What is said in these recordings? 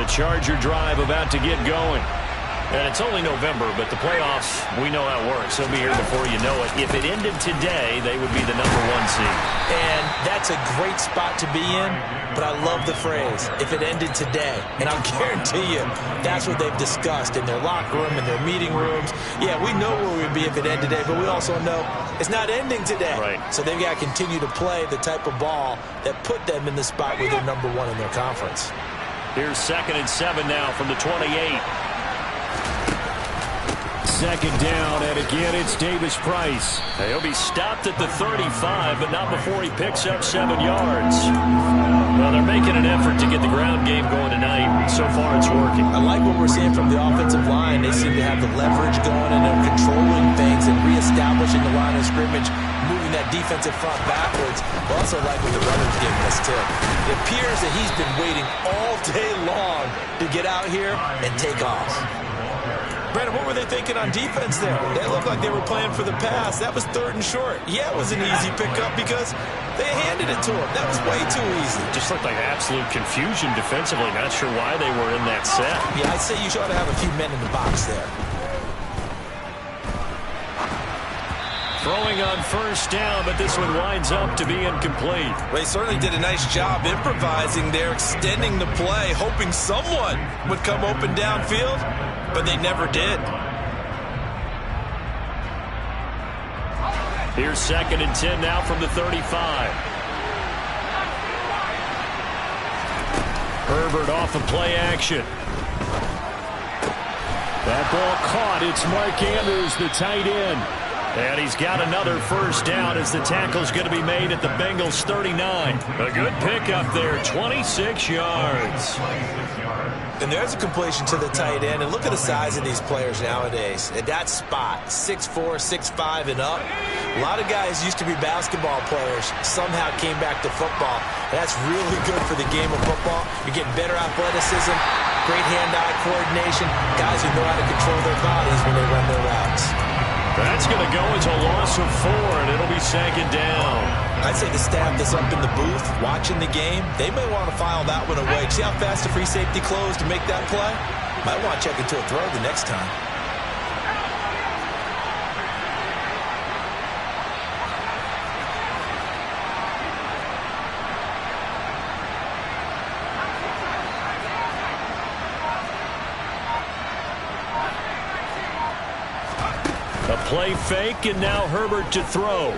The Charger drive about to get going. And it's only November, but the playoffs, we know how it works. They'll be here before you know it. If it ended today, they would be the #1 seed. And that's a great spot to be in, but I love the phrase, if it ended today. And I'll guarantee you, that's what they've discussed in their locker room, in their meeting rooms. Yeah, we know where we'd be if it ended today, but we also know it's not ending today. Right. So they've got to continue to play the type of ball that put them in the spot where they're #1 in their conference. Here's 2nd and 7 now from the 28. Second down, and again, it's Davis Price. He'll be stopped at the 35, but not before he picks up 7 yards. Well, they're making an effort to get the ground game going tonight. So far, it's working. I like what we're seeing from the offensive line. They seem to have the leverage going, and they're controlling things and reestablishing the line of scrimmage, moving that defensive front backwards. I also like what the runner's giving us, too. It appears that he's been waiting all day long to get out here and take off. Brandon, what were they thinking on defense there? They looked like they were playing for the pass. That was 3rd and short. Yeah, it was an easy pickup because they handed it to him. That was way too easy. Just looked like absolute confusion defensively. Not sure why they were in that set. Yeah, I'd say you ought to have a few men in the box there. Throwing on 1st down, but this one winds up to be incomplete. Well, he certainly did a nice job improvising there, extending the play, hoping someone would come open downfield, but they never did. Here's 2nd and 10 now from the 35. Herbert off of play action. That ball caught. It's Mark Andrews, the tight end. And he's got another 1st down as the tackle's going to be made at the Bengals 39. A good pickup there, 26 yards. And there's a completion to the tight end. And look at the size of these players nowadays. At that spot, 6'4", 6'5", and up. A lot of guys used to be basketball players, somehow came back to football. And that's really good for the game of football. You're getting better athleticism, great hand-eye coordination, guys who know how to control their bodies when they run their routes. That's going to go as a loss of 4, and it'll be 2nd down. I'd say the staff that's up in the booth watching the game, they may want to file that one away. See how fast the free safety closed to make that play? Might want to check into a throw the next time. A play fake, and now Herbert to throw.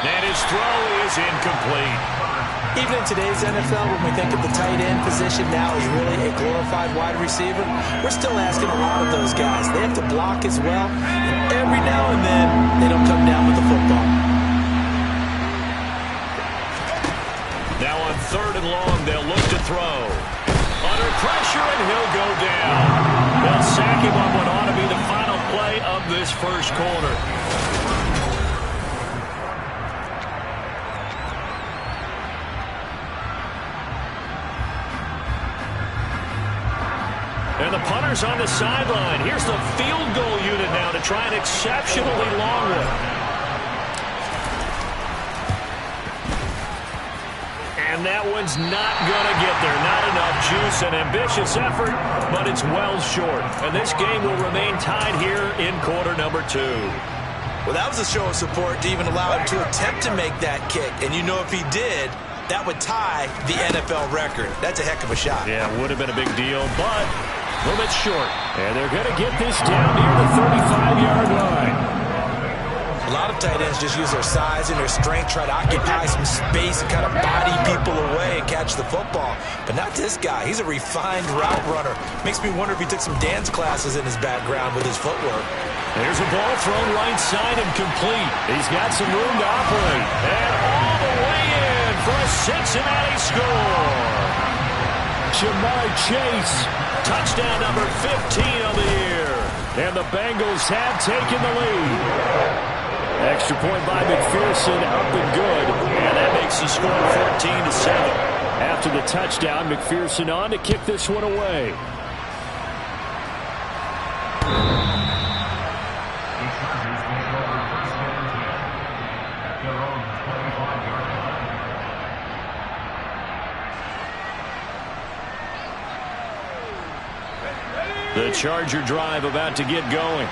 And his throw is incomplete. Even in today's NFL, when we think of the tight end position now as really a glorified wide receiver, we're still asking a lot of those guys. They have to block as well. And every now and then, they don't come down with the football. Now on 3rd and long, they'll look to throw. Under pressure, and he'll go down. They'll sack him on what ought to be the final play of this 1st quarter. And the punter's on the sideline. Here's the field goal unit now to try an exceptionally long one. And that one's not going to get there. Not enough juice. An ambitious effort, but it's well short. And this game will remain tied here in quarter number 2. Well, that was a show of support to even allow him to attempt to make that kick. And you know if he did, that would tie the NFL record. That's a heck of a shot. Yeah, it would have been a big deal, but a little bit short. And they're going to get this down near the 35-yard line. A lot of tight ends just use their size and their strength, try to occupy some space and kind of body people away and catch the football. But not this guy. He's a refined route runner. Makes me wonder if he took some dance classes in his background with his footwork. There's a ball thrown right side and complete. He's got some room to operate. And all the way in for a Cincinnati score. Jamar Chase. Touchdown number 15 of the year. And the Bengals have taken the lead. Extra point by McPherson, up and good. And that makes the score 14-7. After the touchdown, McPherson on to kick this one away. The Charger drive about to get going.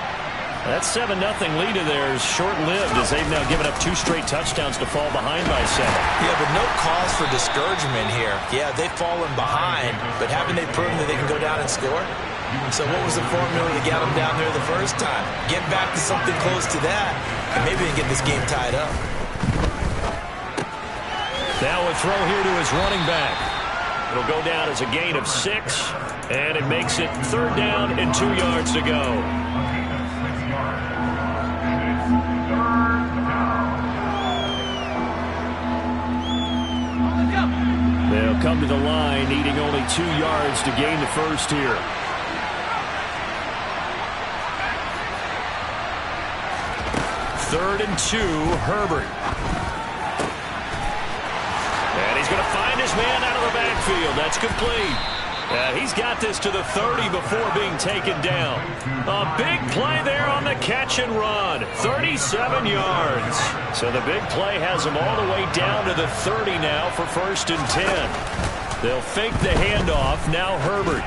That 7-0 lead of theirs short-lived as they've now given up 2 straight touchdowns to fall behind by 7. Yeah, but no cause for discouragement here. Yeah, they've fallen behind, but haven't they proven that they can go down and score? So what was the formula to get them down there the first time? Get back to something close to that, and maybe they can get this game tied up. Now a throw here to his running back. It'll go down as a gain of 6, and it makes it 3rd down and 2 yards to go. They'll come to the line, needing only 2 yards to gain the first here. Third and 2, Herbert. And he's going to find his man out of the backfield. That's complete. He's got this to the 30 before being taken down. A big play there on the catch and run. 37 yards. So the big play has him all the way down to the 30 now for 1st and 10. They'll fake the handoff. Now Herbert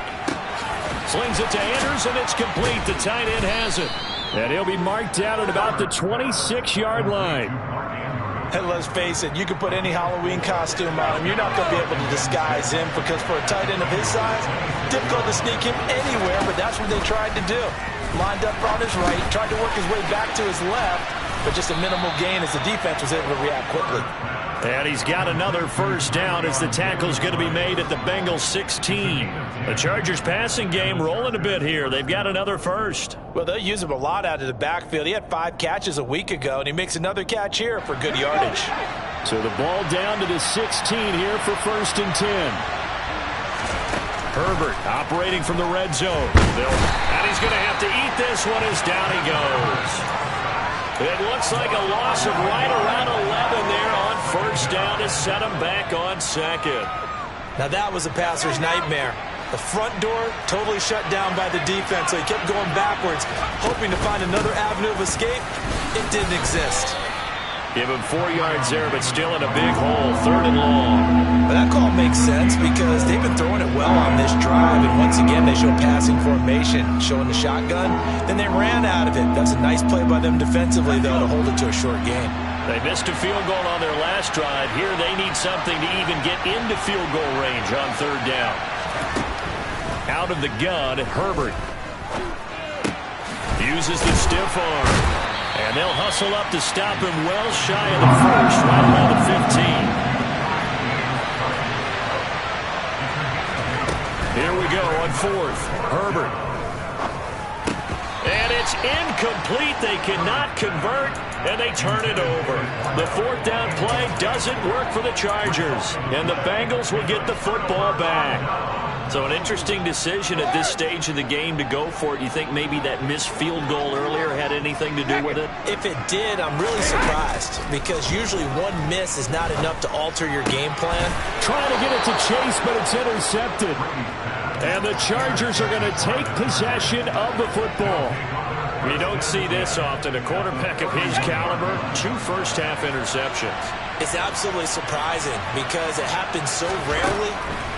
slings it to Andrews, and it's complete. The tight end has it. And he'll be marked down at about the 26-yard line. And let's face it, you can put any Halloween costume on him. You're not going to be able to disguise him because for a tight end of his size, difficult to sneak him anywhere, but that's what they tried to do. Lined up on his right, tried to work his way back to his left, but just a minimal gain as the defense was able to react quickly. And he's got another 1st down as the tackle's going to be made at the Bengals 16. The Chargers passing game rolling a bit here. They've got another 1st. Well, they'll use him a lot out of the backfield. He had 5 catches a week ago, and he makes another catch here for good yardage. So the ball down to the 16 here for 1st and 10. Herbert operating from the red zone. And he's going to have to eat this one as down he goes. It looks like a loss of right around 11 there on 1st down to set him back on 2nd. Now that was a passer's nightmare. The front door totally shut down by the defense, so he kept going backwards, hoping to find another avenue of escape. It didn't exist. Give him 4 yards there, but still in a big hole, 3rd and long. But that call makes sense because they've been throwing it well on this drive, and once again they show passing formation, showing the shotgun. Then they ran out of it. That's a nice play by them defensively, though, to hold it to a short game. They missed a field goal on their last drive. Here they need something to even get into field goal range on 3rd down. Out of the gun, Herbert uses the stiff arm. And they'll hustle up to stop him well shy of the 1st, right around the 15. Here we go on 4th. Herbert. And it's incomplete. They cannot convert, and they turn it over. The 4th down play doesn't work for the Chargers, and the Bengals will get the football back. So an interesting decision at this stage of the game to go for it. You think maybe that missed field goal earlier had anything to do with it? If it did, I'm really surprised because usually one miss is not enough to alter your game plan. Trying to get it to Chase, but it's intercepted. And the Chargers are going to take possession of the football. You don't see this often. A quarterback of his caliber, 2 first-half interceptions. It's absolutely surprising because it happens so rarely.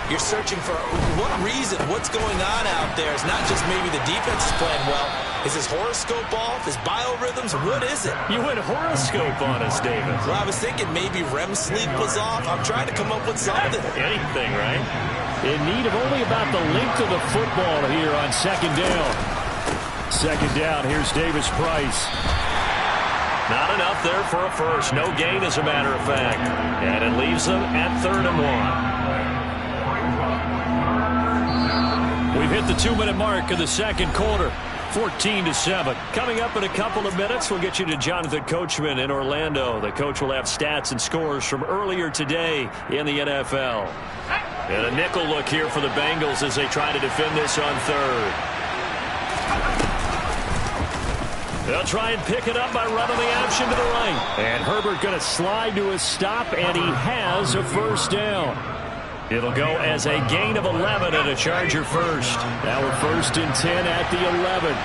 You're searching for what reason, what's going on out there. It's not just maybe the defense is playing well. Is his horoscope off? His biorhythms? What is it? You went horoscope on us, David. Well, I was thinking maybe REM sleep was off. I'm trying to come up with something. Anything, right? In need of only about the length of the football here on 2nd down. 2nd down, here's Davis Price. Not enough there for a 1st. No gain, as a matter of fact. And it leaves them at 3rd and 1. We've hit the 2-minute mark of the 2nd quarter. 14-7. Coming up in a couple of minutes, we'll get you to Jonathan Coachman in Orlando. The coach will have stats and scores from earlier today in the NFL. And a nickel look here for the Bengals as they try to defend this on 3rd. They'll try and pick it up by running the option to the right. And Herbert going to slide to a stop, and he has a 1st down. It'll go as a gain of 11 and a Charger 1st. Now we're 1st and 10 at the 11.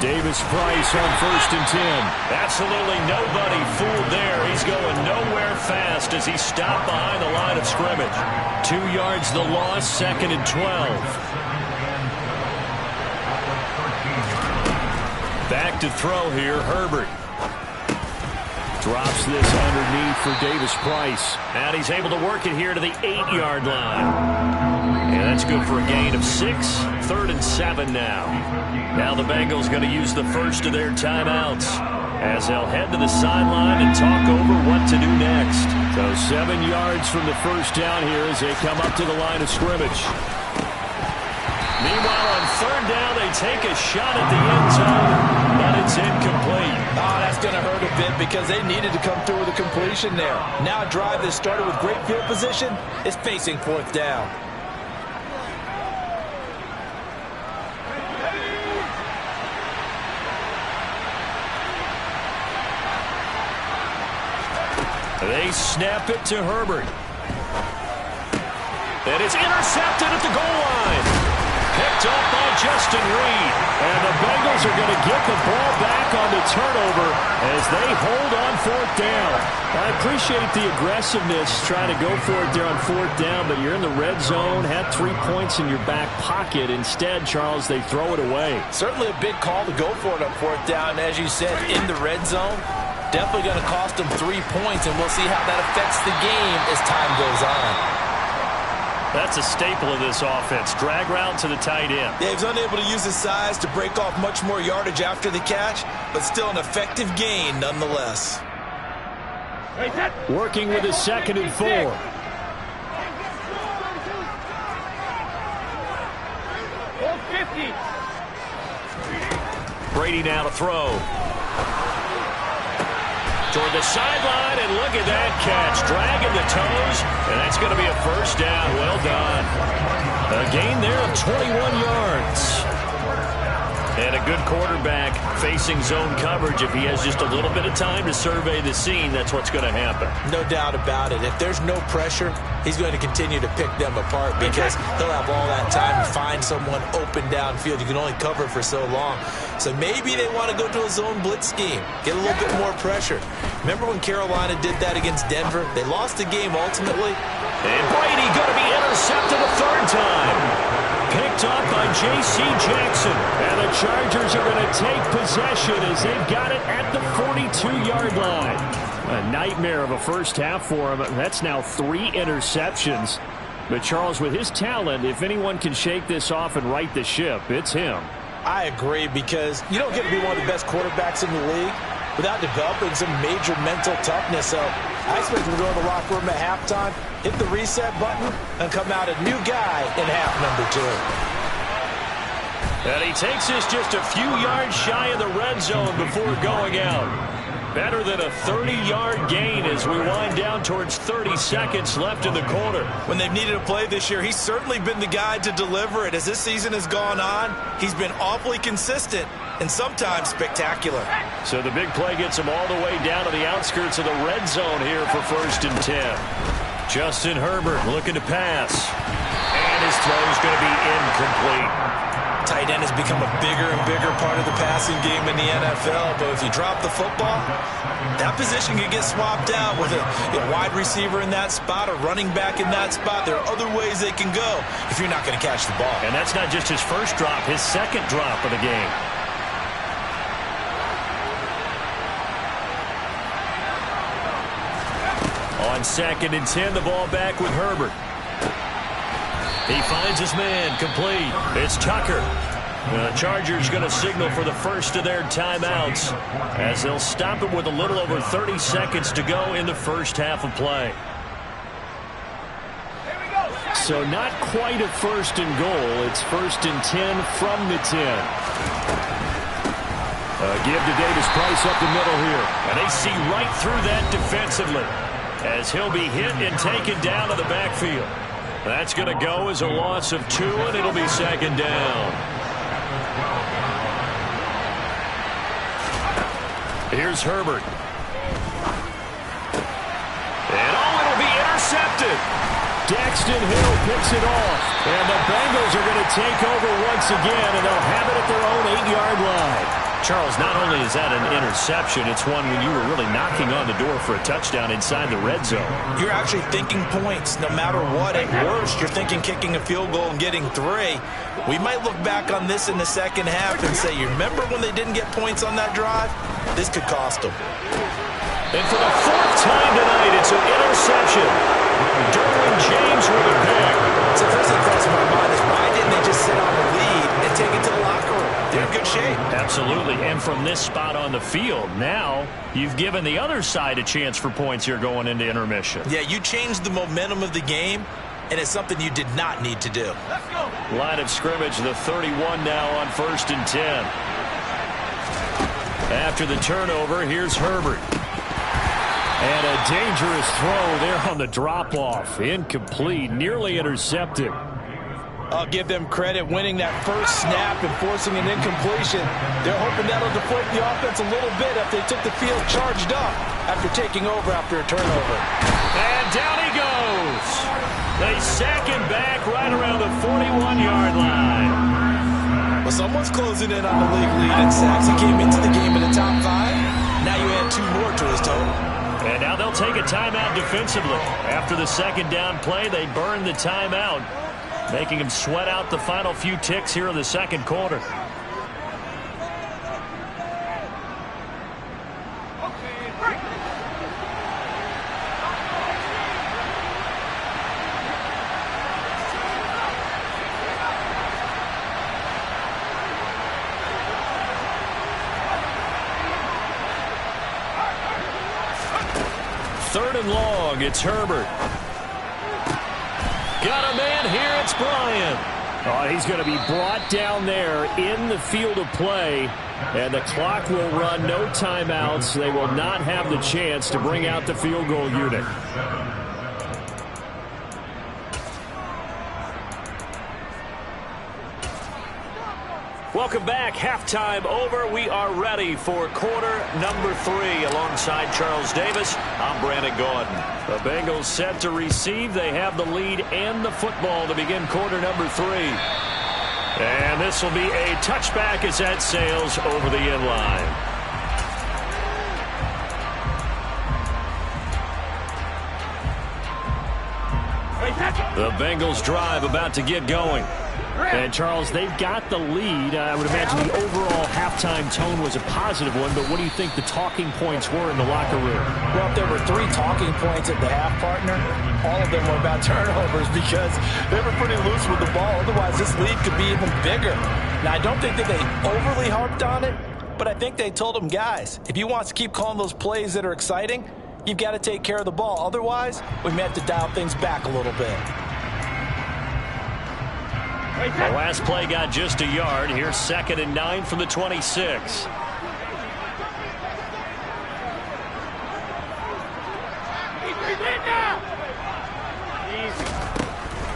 Davis Price on 1st and 10. Absolutely nobody fooled there. He's going nowhere fast as he stopped behind the line of scrimmage. 2 yards the loss, 2nd and 12. Back to throw here, Herbert. Drops this underneath for Davis Price. And he's able to work it here to the 8-yard line. And that's good for a gain of 6. 3rd and 7 now. Now the Bengals going to use the first of their timeouts as they'll head to the sideline and talk over what to do next. So 7 yards from the first down here as they come up to the line of scrimmage. Meanwhile, on 3rd down, they take a shot at the end zone, but it's incomplete. Oh, that's going to hurt a bit because they needed to come through with a completion there. Now a drive that started with great field position is facing 4th down. They snap it to Herbert. And it's intercepted at the goal line. Picked up by Justin Reed. And the Bengals are going to get the ball back on the turnover as they hold on 4th down. I appreciate the aggressiveness trying to go for it there on 4th down, but you're in the red zone, had 3 points in your back pocket. Instead, Charles, they throw it away. Certainly a big call to go for it on 4th down. As you said, in the red zone, definitely going to cost them 3 points, and we'll see how that affects the game as time goes on. That's a staple of this offense. Drag route to the tight end. Yeah, he's unable to use his size to break off much more yardage after the catch, but still an effective gain nonetheless. Working with his 2nd and 4. Brady now to throw. Toward the sideline, and look at that catch. Dragging the toes, and that's going to be a 1st down. Well done. A gain there of 21 yards. And a good quarterback facing zone coverage. If he has just a little bit of time to survey the scene, that's what's going to happen. No doubt about it. If there's no pressure, he's going to continue to pick them apart because he'll have all that time to find someone open downfield. You can only cover for so long. So maybe they want to go to a zone blitz scheme, get a little bit more pressure. Remember when Carolina did that against Denver? They lost the game ultimately. And Brady going to be intercepted a 3rd time. Picked up by J.C. Jackson. And the Chargers are going to take possession as they've got it at the 42-yard line. A nightmare of a first half for him. That's now 3 interceptions. But Charles, with his talent, if anyone can shake this off and right the ship, it's him. I agree, because you don't get to be one of the best quarterbacks in the league without developing some major mental toughness. So I expect him to go in the locker room at halftime, hit the reset button, and come out a new guy in half number 2. And he takes this just a few yards shy of the red zone before going out. Better than a 30-yard gain as we wind down towards 30 seconds left in the quarter. When they've needed a play this year, he's certainly been the guy to deliver it. As this season has gone on, he's been awfully consistent and sometimes spectacular. So the big play gets him all the way down to the outskirts of the red zone here for 1st and 10. Justin Herbert looking to pass. And his throw is going to be incomplete. Tight end has become a bigger and bigger part of the passing game in the NFL, but if you drop the football, that position can get swapped out with a wide receiver in that spot, a running back in that spot. There are other ways they can go if you're not going to catch the ball. And that's not just his first drop, his 2nd drop of the game. On 2nd and 10, the ball back with Herbert. He finds his man, complete. It's Tucker. The Chargers going to signal for the first of their timeouts as they'll stop it with a little over 30 seconds to go in the first half of play. So not quite a 1st and goal. It's 1st and 10 from the 10. Give to Davis Price up the middle here. And they see right through that defensively as he'll be hit and taken down to the backfield. That's going to go as a loss of 2, and it'll be 2nd down. Here's Herbert. And it'll be intercepted. Daxton Hill picks it off. And the Bengals are going to take over once again, and they'll have it at their own 8-yard line. Charles, not only is that an interception, it's one when you were really knocking on the door for a touchdown inside the red zone. You're actually thinking points no matter what. At worst, you're thinking kicking a field goal and getting 3. We might look back on this in the second half and say, you remember when they didn't get points on that drive? This could cost them. And for the 4th time tonight, it's an interception. Derwin James with a pick. So the first thing that crosses my mind is why didn't they just sit on the lead and take it to the locker room? They're in good shape. Absolutely. And from this spot on the field, now you've given the other side a chance for points here going into intermission. Yeah, you changed the momentum of the game, and it's something you did not need to do. Let's go. Line of scrimmage, the 31 now on 1st and 10. After the turnover, here's Herbert. And a dangerous throw there on the drop-off. Incomplete, nearly intercepted. I'll give them credit winning that first snap and forcing an incompletion. They're hoping that'll deflate the offense a little bit if they took the field charged up after taking over after a turnover. And down he goes. They sack him back right around the 41-yard line. Well, someone's closing in on the league lead in sacks. He came into the game in the top 5. Now you add 2 more to his total. And now they'll take a timeout defensively. After the second down play, they burn the timeout, making him sweat out the final few ticks here in the second quarter. Third and long, it's Herbert. Got a man here, it's Bryant. Oh, he's going to be brought down there in the field of play, and the clock will run, no timeouts. They will not have the chance to bring out the field goal unit. Welcome back. Halftime over. We are ready for quarter number 3. Alongside Charles Davis, I'm Brandon Gordon. The Bengals set to receive. They have the lead and the football to begin quarter number 3. And this will be a touchback as that sails over the end line. The Bengals drive about to get going. And, Charles, they've got the lead. I would imagine the overall halftime tone was a positive one, but what do you think the talking points were in the locker room? Well, if there were 3 talking points at the half, partner, all of them were about turnovers because they were pretty loose with the ball. Otherwise, this lead could be even bigger. Now, I don't think that they overly harped on it, but I think they told them, guys, if you want to keep calling those plays that are exciting, you've got to take care of the ball. Otherwise, we may have to dial things back a little bit. The last play got just a yard. Here's 2nd and 9 from the 26.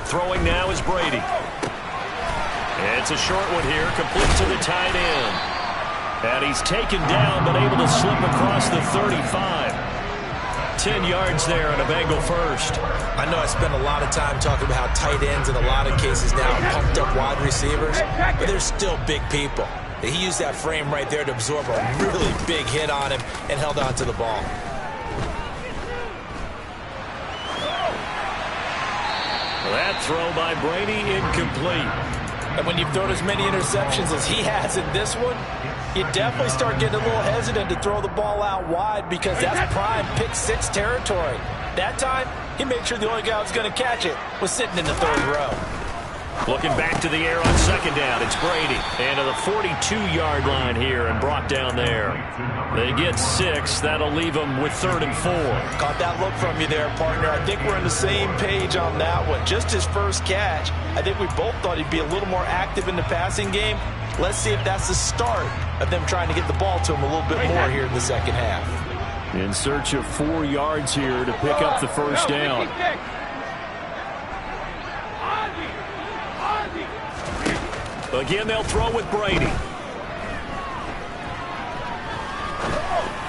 Throwing now is Brady. It's a short one here, complete to the tight end. And he's taken down, but able to slip across the 35. 10 yards there on a Bengal first. I know I spent a lot of time talking about how tight ends in a lot of cases now are pumped up wide receivers, but they're still big people. He used that frame right there to absorb a really big hit on him and held on to the ball. That throw by Brady incomplete. And when you've thrown as many interceptions as he has in this one, you definitely start getting a little hesitant to throw the ball out wide because that's prime pick 6 territory. That time, he made sure the only guy who was going to catch it was sitting in the 3rd row. Looking back to the air on 2nd down, it's Brady. And to the 42-yard line here and brought down there. They get 6. That'll leave them with 3rd and 4. Caught that look from you there, partner. I think we're on the same page on that one. Just his first catch. I think we both thought he'd be a little more active in the passing game. Let's see if that's the start of them trying to get the ball to him a little bit more here in the second half. In search of 4 yards here to pick up the first down. Again, they'll throw with Brady.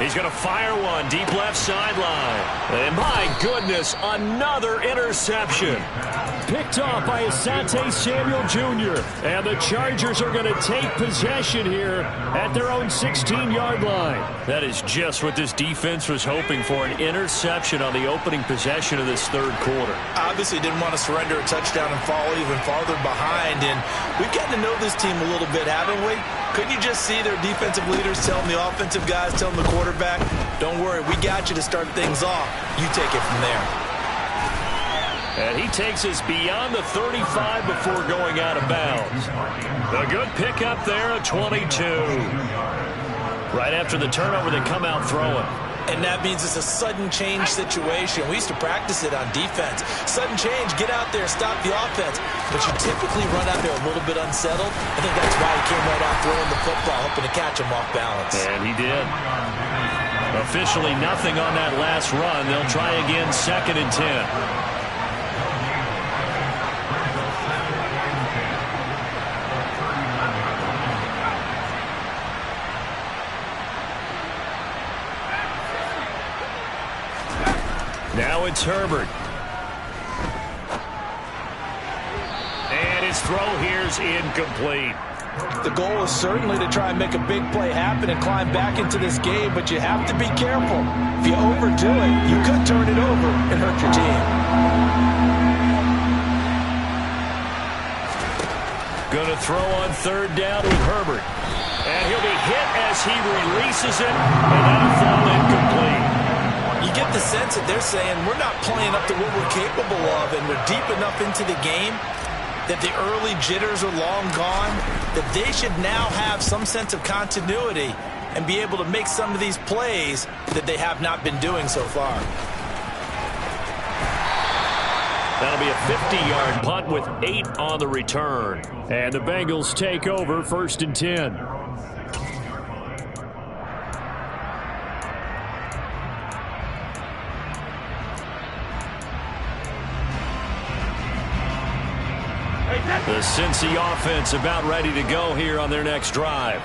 He's going to fire one deep left sideline. And my goodness, another interception. Picked off by Asante Samuel Jr. And the Chargers are going to take possession here at their own 16-yard line. That is just what this defense was hoping for, an interception on the opening possession of this third quarter. Obviously didn't want to surrender a touchdown and fall even farther behind. And we've gotten to know this team a little bit, haven't we? Couldn't you just see their defensive leaders telling the offensive guys, telling the quarterback, don't worry, we got you to start things off. You take it from there. And he takes us beyond the 35 before going out of bounds. A good pickup there at 22. Right after the turnover, they come out throwing. And that means it's a sudden change situation. We used to practice it on defense. Sudden change, get out there, stop the offense. But you typically run out there a little bit unsettled. I think that's why he came right out throwing the football, hoping to catch him off balance. And he did. Officially nothing on that last run. They'll try again, 2nd and 10. Now it's Herbert. And his throw here's incomplete. The goal is certainly to try and make a big play happen and climb back into this game, but you have to be careful. If you overdo it, you could turn it over and hurt your team. Going to throw on 3rd down with Herbert. And he'll be hit as he releases it, and that'll fall incomplete. You get the sense that they're saying we're not playing up to what we're capable of, and we're deep enough into the game that the early jitters are long gone, that they should now have some sense of continuity and be able to make some of these plays that they have not been doing so far. That'll be a 50-yard punt with 8 on the return. And the Bengals take over 1st and 10. The Cincy offense about ready to go here on their next drive.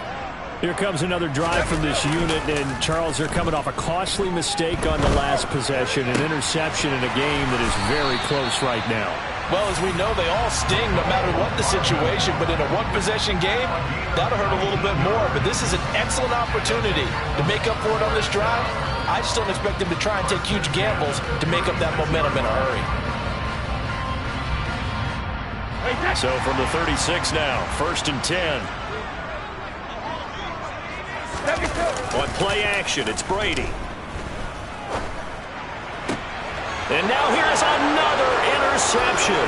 Here comes another drive from this unit, and Charles, they're coming off a costly mistake on the last possession, an interception in a game that is very close right now. Well, as we know, they all sting no matter what the situation, but in a one-possession game, that'll hurt a little bit more. But this is an excellent opportunity to make up for it on this drive. I just don't expect them to try and take huge gambles to make up that momentum in a hurry. So from the 36 now, 1st and 10. On play action, it's Brady. And now here's another interception.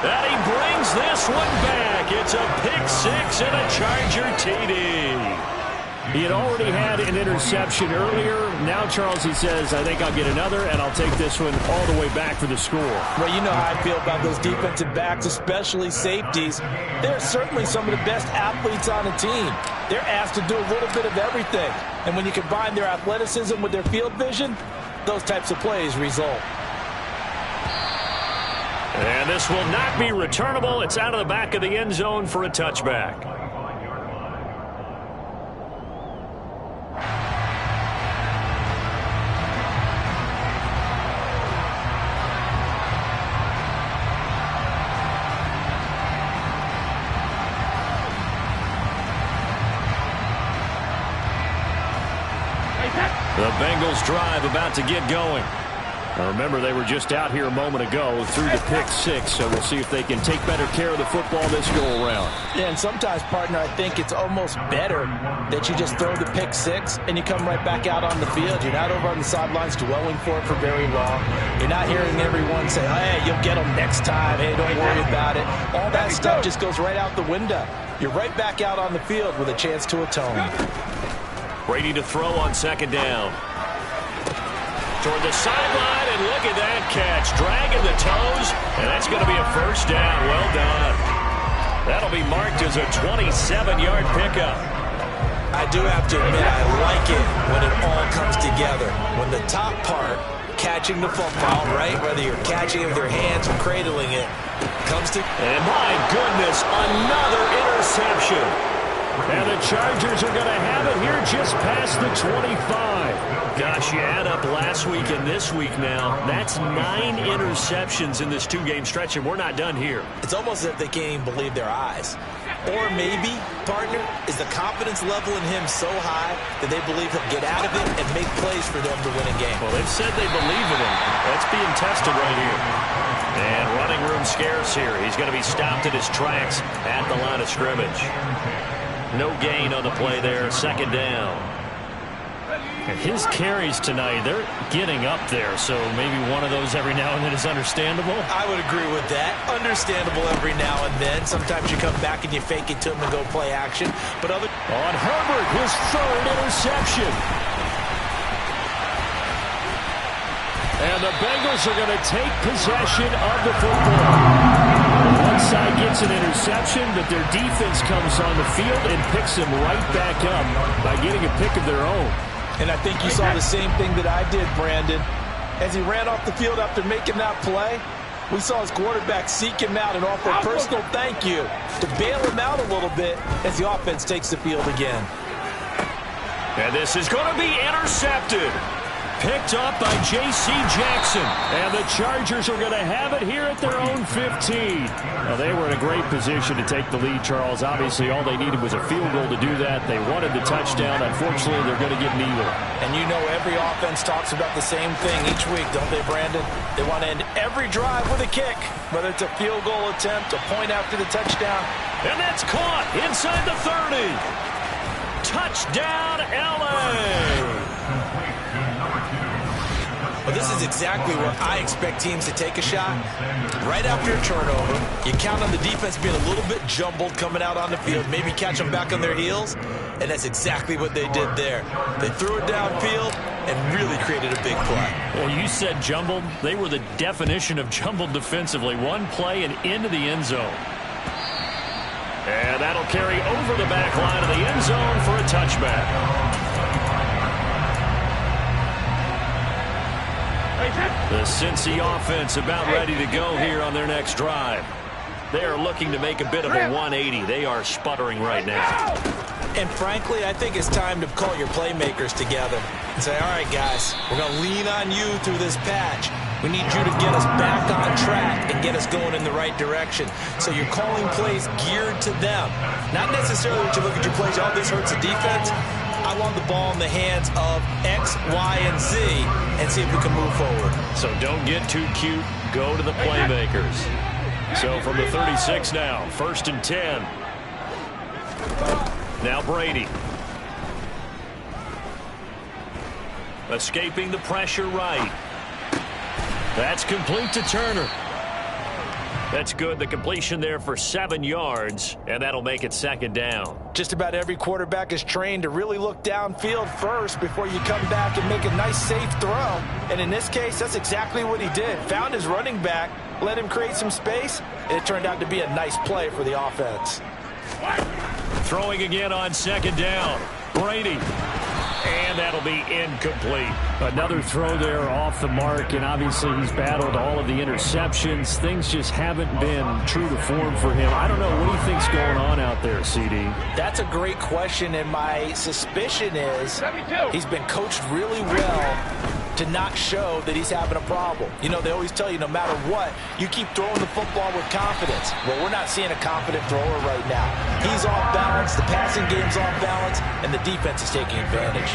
And he brings this one back. It's a pick 6 and a Charger TD. He had already had an interception earlier. Now, Charles, he says, I think I'll get another, and I'll take this one all the way back for the score. Well, you know how I feel about those defensive backs, especially safeties. They're certainly some of the best athletes on the team. They're asked to do a little bit of everything. And when you combine their athleticism with their field vision, those types of plays result. And this will not be returnable. It's out of the back of the end zone for a touchback. The Bengals drive about to get going. Now remember, they were just out here a moment ago through the pick 6, so we'll see if they can take better care of the football this go-around. Yeah, and sometimes, partner, I think it's almost better that you just throw the pick 6 and you come right back out on the field. You're not over on the sidelines dwelling for it for very long. You're not hearing everyone say, hey, you'll get them next time. Hey, don't worry about it. All that stuff just goes right out the window. You're right back out on the field with a chance to atone. Brady to throw on 2nd down. Toward the sideline, and look at that catch. Dragging the toes, and that's going to be a 1st down. Well done. That'll be marked as a 27-yard pickup. I do have to admit, I like it when it all comes together. When the top part, catching the football, right, whether you're catching it with your hands or cradling it, comes to... And my goodness, another interception. And the Chargers are going to have it here just past the 25. Gosh, you add up last week and this week now. That's 9 interceptions in this two-game stretch, and we're not done here. It's almost as if they can't even believe their eyes. Or maybe, partner, is the confidence level in him so high that they believe he'll get out of it and make plays for them to win a game. Well, they've said they believe in him. That's being tested right here. And running room scarce here. He's going to be stopped in his tracks at the line of scrimmage. No gain on the play there. Second down. And his carries tonight, they're getting up there, so maybe one of those every now and then is understandable. I would agree with that. Understandable every now and then. Sometimes you come back and you fake it to him and go play action. But other on Herbert, his third interception. And the Bengals are going to take possession of the football. One side gets an interception, but their defense comes on the field and picks them right back up by getting a pick of their own. And I think you saw the same thing that I did, Brandon. As he ran off the field after making that play, we saw his quarterback seek him out and offer a personal thank you to bail him out a little bit as the offense takes the field again. And this is going to be intercepted. Picked up by J.C. Jackson. And the Chargers are going to have it here at their own 15. Well, they were in a great position to take the lead, Charles. Obviously, all they needed was a field goal to do that. They wanted the touchdown. Unfortunately, they're going to get neither. And you know every offense talks about the same thing each week, don't they, Brandon? They want to end every drive with a kick, whether it's a field goal attempt, a point after the touchdown. And that's caught inside the 30. Touchdown, L.A. Well, this is exactly where I expect teams to take a shot. Right after a turnover, you count on the defense being a little bit jumbled coming out on the field, maybe catch them back on their heels, and that's exactly what they did there. They threw it downfield and really created a big play. Well, you said jumbled. They were the definition of jumbled defensively. One play and into the end zone. And that'll carry over the back line of the end zone for a touchback. The Cincy offense about ready to go here on their next drive. They are looking to make a bit of a 180. They are sputtering right now. And frankly, I think it's time to call your playmakers together and say, all right, guys, we're going to lean on you through this patch. We need you to get us back on track and get us going in the right direction. So you're calling plays geared to them. Not necessarily that you look at your plays, oh, this hurts the defense. I want the ball in the hands of X, Y, and Z and see if we can move forward. So don't get too cute. Go to the playmakers. So from the 36 now, 1st and 10. Now Brady. Escaping the pressure right. That's complete to Turner. That's good. The completion there for 7 yards, and that'll make it 2nd down. Just about every quarterback is trained to really look downfield first before you come back and make a nice, safe throw. And in this case, that's exactly what he did. Found his running back, let him create some space, and it turned out to be a nice play for the offense. Throwing again on 2nd down. Brady. And that'll be incomplete. Another throw there off the mark, and obviously he's battled all of the interceptions. Things just haven't been true to form for him. I don't know. What do you think's going on out there, CD? That's a great question, and my suspicion is he's been coached really well to not show that he's having a problem. You know, they always tell you no matter what, you keep throwing the football with confidence. Well, we're not seeing a confident thrower right now. He's off balance, the passing game's off balance, and the defense is taking advantage.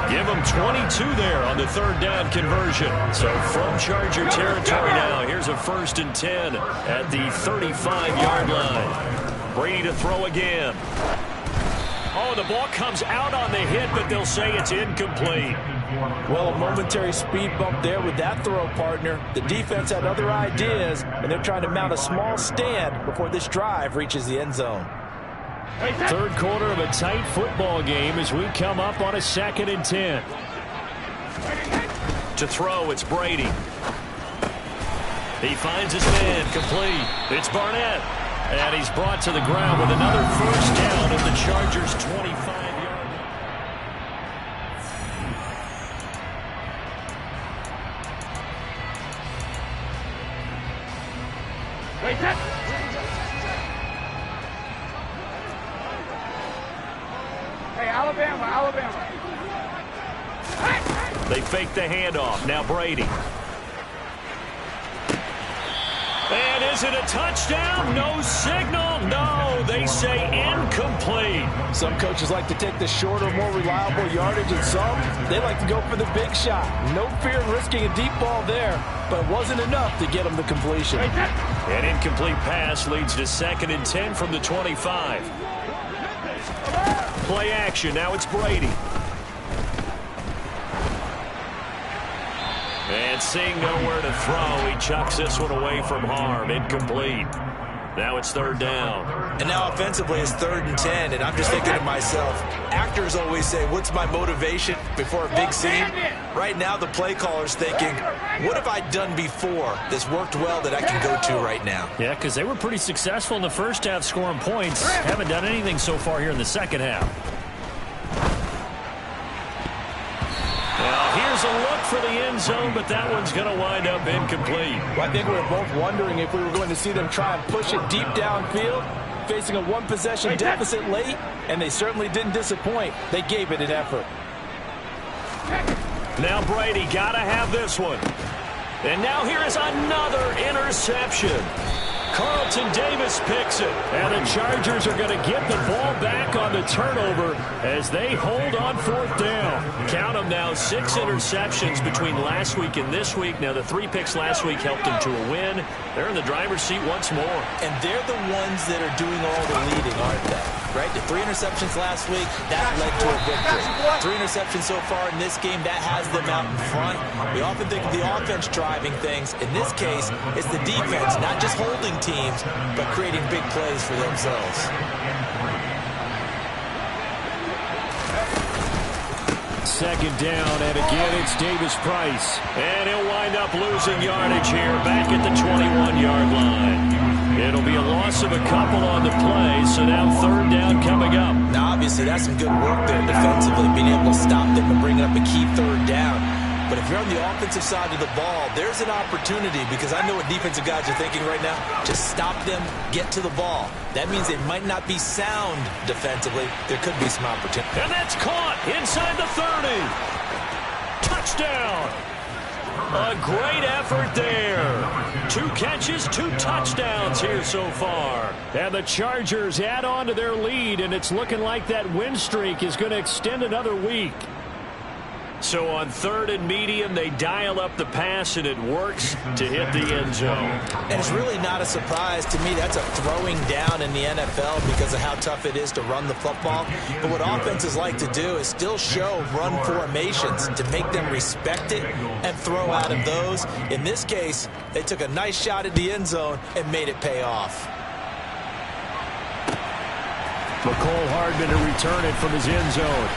Give him 22 there on the 3rd down conversion. So from Charger territory now, here's a 1st and 10 at the 35-yard line. Brady to throw again. Oh, the ball comes out on the hit, but they'll say it's incomplete. Well, a momentary speed bump there with that throw, partner. The defense had other ideas, and they're trying to mount a small stand before this drive reaches the end zone. 3rd quarter of a tight football game as we come up on a 2nd and 10. To throw, it's Brady. He finds his man complete. It's Barnett. And he's brought to the ground with another 1st down at the Chargers' 25-yard line. Alabama, Alabama. They fake the handoff. Now Brady. And is it a touchdown? No signal. No, they say incomplete. Some coaches like to take the shorter, more reliable yardage, and some, they like to go for the big shot. No fear in risking a deep ball there, but it wasn't enough to get them the completion. An incomplete pass leads to 2nd and 10 from the 25. Play action. Now it's Brady. And seeing nowhere to throw, he chucks this one away from harm. Incomplete. Now it's 3rd down. And now offensively it's 3rd and 10, and I'm just thinking to myself, actors always say, what's my motivation before a big scene? Right now the play caller's thinking, what have I done before that's worked well that I can go to right now? Yeah, because they were pretty successful in the first half scoring points. Haven't done anything so far here in the second half. Here's a look for the end zone, but that one's going to wind up incomplete. Well, I think we were both wondering if we were going to see them try and push it deep downfield, facing a one-possession deficit late, and they certainly didn't disappoint. They gave it an effort. Now Brady got to have this one. And now here is another interception. Carlton Davis picks it, and the Chargers are going to get the ball back on the turnover as they hold on 4th down. Count them now, 6 interceptions between last week and this week. Now, the 3 picks last week helped them to a win. They're in the driver's seat once more. And they're the ones that are doing all the leading, aren't they? Right? The 3 interceptions last week, that led to a victory. 3 interceptions so far in this game, that has them out in front. We often think of the offense driving things. In this case, it's the defense, not just holding teams, but creating big plays for themselves. Second down, and again it's Davis Price. And he'll wind up losing yardage here back at the 21-yard line. It'll be a loss of a couple on the play, so now 3rd down coming up. Now, obviously, that's some good work there defensively, being able to stop them and bring up a key 3rd down. But if you're on the offensive side of the ball, there's an opportunity, because I know what defensive guys are thinking right now. Just stop them, get to the ball. That means they might not be sound defensively. There could be some opportunity. And that's caught inside the 30. Touchdown. A great effort there. 2 catches, 2 touchdowns here so far. And the Chargers add on to their lead, and it's looking like that win streak is going to extend another week. So on 3rd and medium, they dial up the pass, and it works to hit the end zone. And it's really not a surprise to me. That's a throwing down in the NFL because of how tough it is to run the football. But what offenses like to do is still show run formations to make them respect it and throw out of those. In this case, they took a nice shot at the end zone and made it pay off. McCole Hardman to return it from his end zone.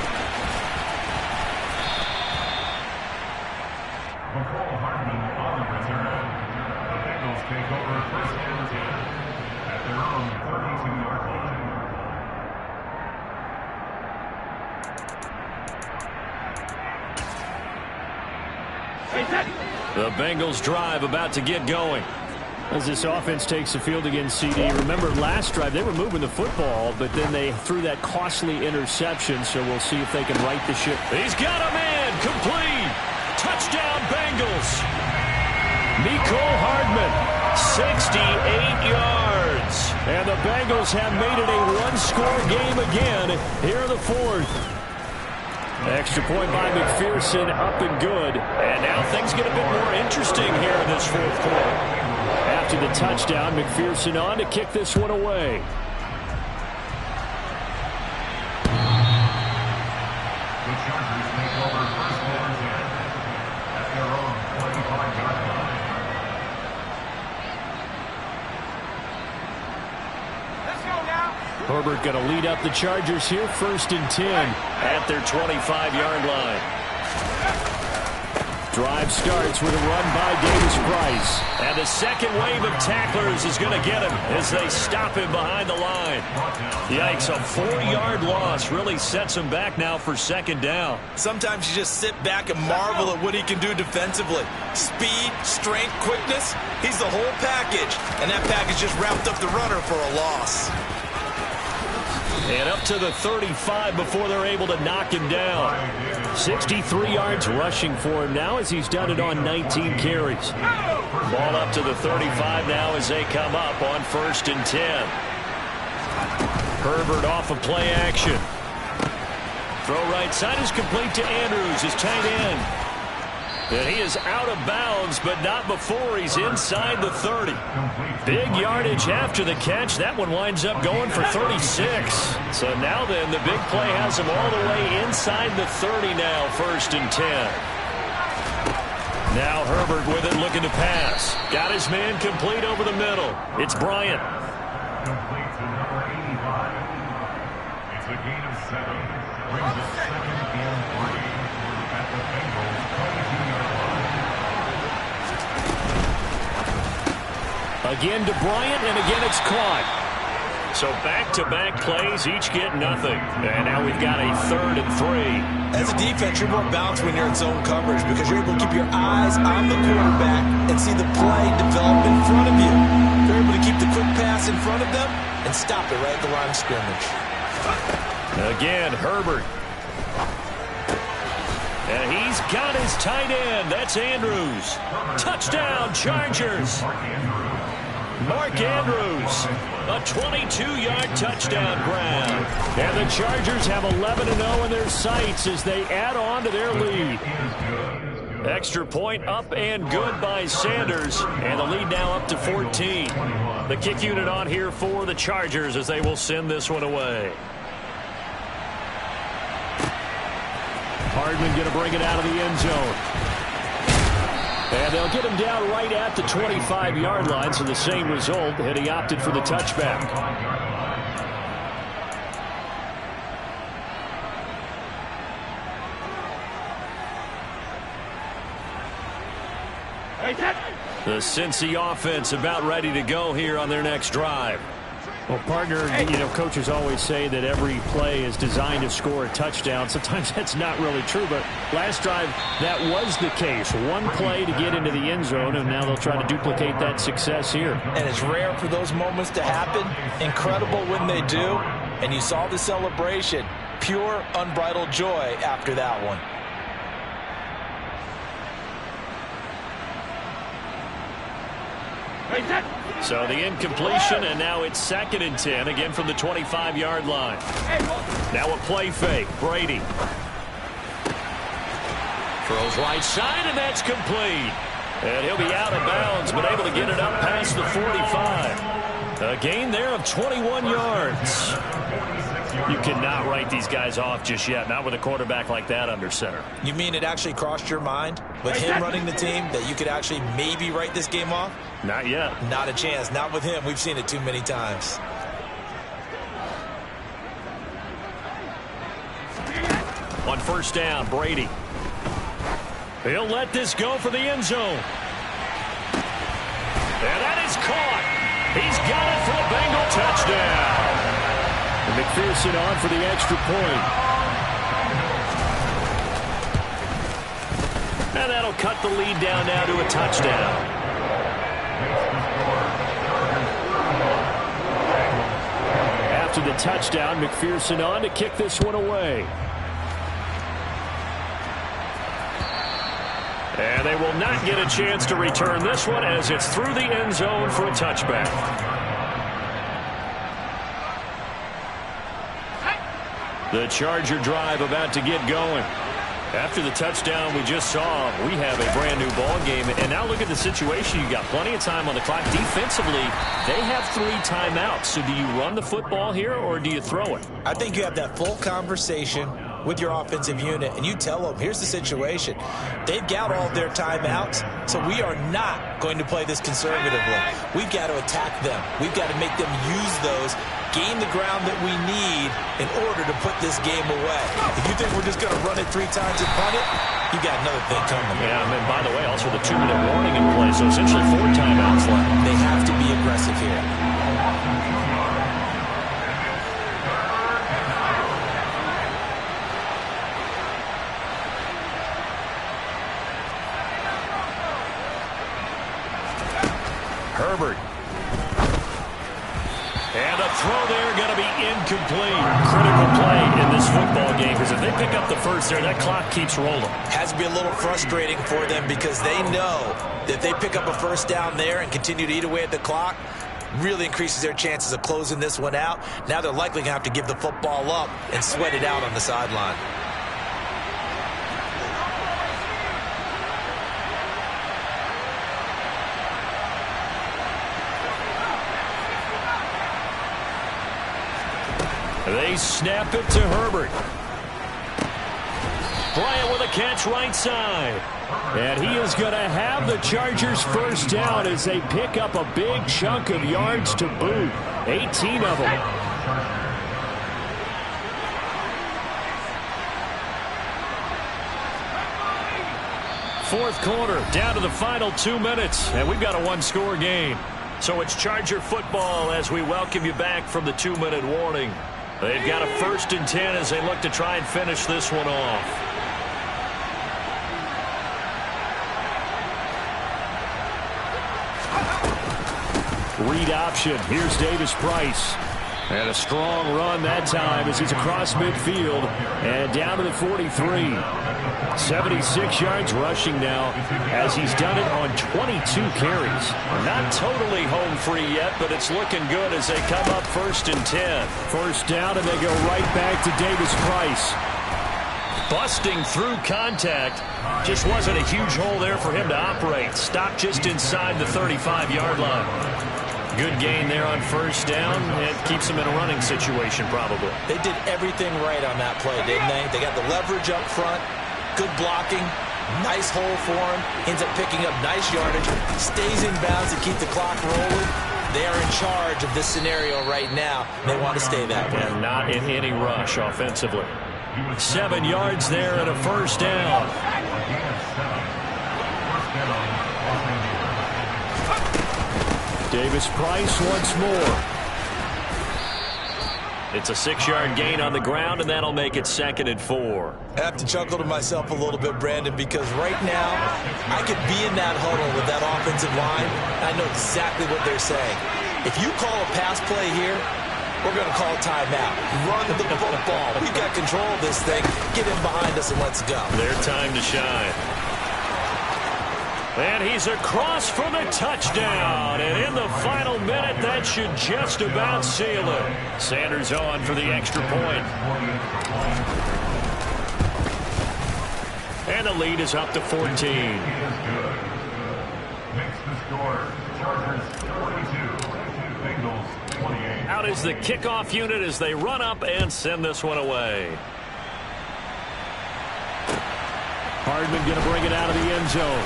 The Bengals drive about to get going. As this offense takes the field against CD, remember last drive they were moving the football, but then they threw that costly interception, so we'll see if they can right the ship. He's got a man, complete. Touchdown Bengals. Mecole Hardman, 68 yards. And the Bengals have made it a one-score game again here in the 4th. Extra point by McPherson, up and good. And now things get a bit more interesting here in this 4th quarter. After the touchdown, McPherson on to kick this one away. Herbert going to lead up the Chargers here, 1st and 10 at their 25-yard line. Drive starts with a run by Davis Price. And the second wave of tacklers is going to get him as they stop him behind the line. Yikes, a 4-yard loss really sets him back now for 2nd down. Sometimes you just sit back and marvel at what he can do defensively. Speed, strength, quickness, he's the whole package. And that package just wrapped up the runner for a loss. And up to the 35 before they're able to knock him down. 63 yards rushing for him now as he's done it on 19 carries. Ball up to the 35 now as they come up on 1st and 10. Herbert off of play action. Throw right side is complete to Andrews, his tight end. And he is out of bounds, but not before he's inside the 30. Big yardage after the catch. That one winds up going for 36. So now then, the big play has him all the way inside the 30 now, 1st and 10. Now Herbert with it, looking to pass. Got his man complete over the middle. It's Bryant. Complete to number 85. It's a gain of 7. Brings it 2nd and 3 at the Bengals 22-yard line. Again to Bryant, and again it's caught. So back-to-back plays, each get nothing. And now we've got a 3rd and 3. As a defense, you're more balanced when you're in zone coverage because you're able to keep your eyes on the quarterback and see the play develop in front of you. You're able to keep the quick pass in front of them and stop it right at the line of scrimmage. Again, Herbert. And he's got his tight end. That's Andrews. Touchdown, Chargers. Mark Andrews, a 22-yard touchdown grab. And the Chargers have 11-0 in their sights as they add on to their lead. Extra point up and good by Sanders. And the lead now up to 14. The kick unit on here for the Chargers as they will send this one away. Hardman going to bring it out of the end zone. And they'll get him down right at the 25-yard line, so the same result, and he opted for the touchback. The Cincy offense about ready to go here on their next drive. Well, partner, you know, coaches always say that every play is designed to score a touchdown. Sometimes that's not really true, but last drive, that was the case. One play to get into the end zone, and now they'll try to duplicate that success here. And it's rare for those moments to happen. Incredible when they do. And you saw the celebration. Pure, unbridled joy after that one. So the incompletion, and now it's 2nd and 10, again from the 25-yard line. Now a play fake. Brady throws right side, and that's complete. And he'll be out of bounds, but able to get it up past the 45. A gain there of 21 yards. You cannot write these guys off just yet, not with a quarterback like that under center. You mean it actually crossed your mind with him running the team that you could actually maybe write this game off? Not yet. Not a chance. Not with him. We've seen it too many times. On 1st down, Brady. He'll let this go for the end zone. And that is caught. He's got it for the Bengal touchdown. And McPherson on for the extra point. And that'll cut the lead down now to a touchdown. After the touchdown, McPherson on to kick this one away. And they will not get a chance to return this one as it's through the end zone for a touchback. The Charger drive about to get going. After the touchdown we just saw, we have a brand new ball game. And now look at the situation. You got plenty of time on the clock. Defensively, they have 3 timeouts. So do you run the football here or do you throw it? I think you have that full conversation with your offensive unit, and you tell them, here's the situation. They've got all their timeouts, so we are not going to play this conservatively. We've got to attack them. We've got to make them use those, gain the ground that we need in order to put this game away. If you think we're just going to run it 3 times and punt it, you got another thing coming. Yeah, and by the way, also the 2-minute warning in play, so essentially 4 timeouts left. They have to be aggressive here. Herbert. And a throw there going to be incomplete. Critical play in this football game, because if they pick up the first there, that clock keeps rolling. Has to be a little frustrating for them because they know that if they pick up a first down there and continue to eat away at the clock, really increases their chances of closing this one out. Now they're likely going to have to give the football up and sweat it out on the sideline. They snap it to Herbert. Bryant with a catch right side. And he is going to have the Chargers first down as they pick up a big chunk of yards to boot. 18 of them. Fourth quarter, down to the final 2 minutes, and we've got a one-score game. So it's Charger football as we welcome you back from the 2-minute warning. They've got a 1st and 10 as they look to try and finish this one off. Read option. Here's Davis Price. And a strong run that time as he's across midfield and down to the 43. 76 yards rushing now as he's done it on 22 carries. Not totally home free yet, but it's looking good as they come up 1st and 10. First down, and they go right back to Davis Price. Busting through contact. Just wasn't a huge hole there for him to operate. Stopped just inside the 35-yard line. Good gain there on first down. It keeps them in a running situation, probably. They did everything right on that play, didn't they? They got the leverage up front, good blocking, nice hole for him, ends up picking up nice yardage, stays in bounds to keep the clock rolling. They are in charge of this scenario right now. They want to stay that way. And not in any rush offensively. 7 yards there and a first down. Davis Price once more. It's a 6-yard gain on the ground, and that'll make it 2nd and 4. I have to chuckle to myself a little bit, Brandon, because right now I could be in that huddle with that offensive line. I know exactly what they're saying. If you call a pass play here, we're going to call timeout. Run the football. We've got control of this thing. Get him behind us and let's go. Their time to shine. And he's across for the touchdown. And in the final minute, that should just about seal it. Sanders on for the extra point. And the lead is up to 14. Makes the score Chargers 42, Bengals 28. Out is the kickoff unit as they run up and send this one away. Hardman going to bring it out of the end zone.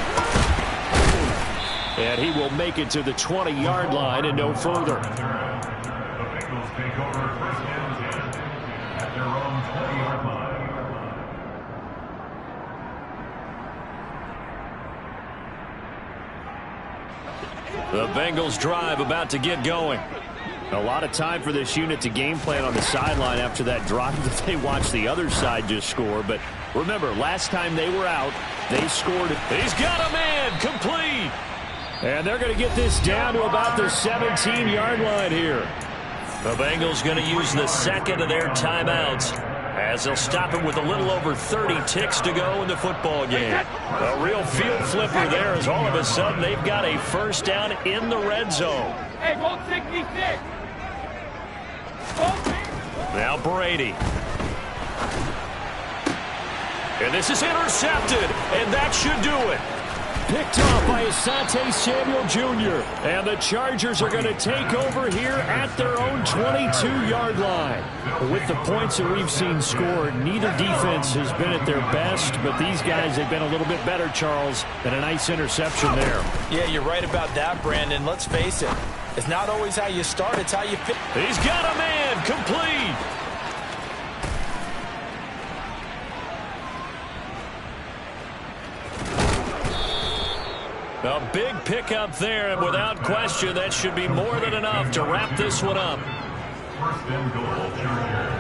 And he will make it to the 20-yard line and no further. The Bengals take over 1st and 10 at their own 20-yard line. The Bengals drive about to get going. A lot of time for this unit to game plan on the sideline after that drive that they watched the other side just score. But remember, last time they were out, they scored. He's got a man, complete. And they're going to get this down to about the 17-yard line here. The Bengals going to use the 2nd of their timeouts as they'll stop it with a little over 30 ticks to go in the football game. A real field flipper there as all of a sudden they've got a first down in the red zone. Hey, go 66. Now Brady. And this is intercepted, and that should do it. Picked off by Asante Samuel Jr. And the Chargers are going to take over here at their own 22-yard line. With the points that we've seen scored, neither defense has been at their best, but these guys have been a little bit better, Charles, and a nice interception there. Yeah, you're right about that, Brandon. Let's face it. It's not always how you start, it's how you finish. He's got a man, complete. A big pickup there, and without question, that should be more than enough to wrap this one up. 1st and goal, Chargers.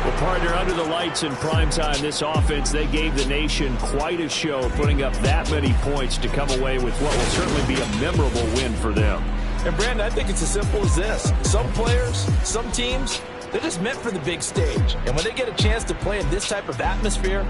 Well, partner, under the lights in primetime, this offense, they gave the nation quite a show, putting up that many points to come away with what will certainly be a memorable win for them. And, Brandon, I think it's as simple as this. Some players, some teams, they're just meant for the big stage. And when they get a chance to play in this type of atmosphere,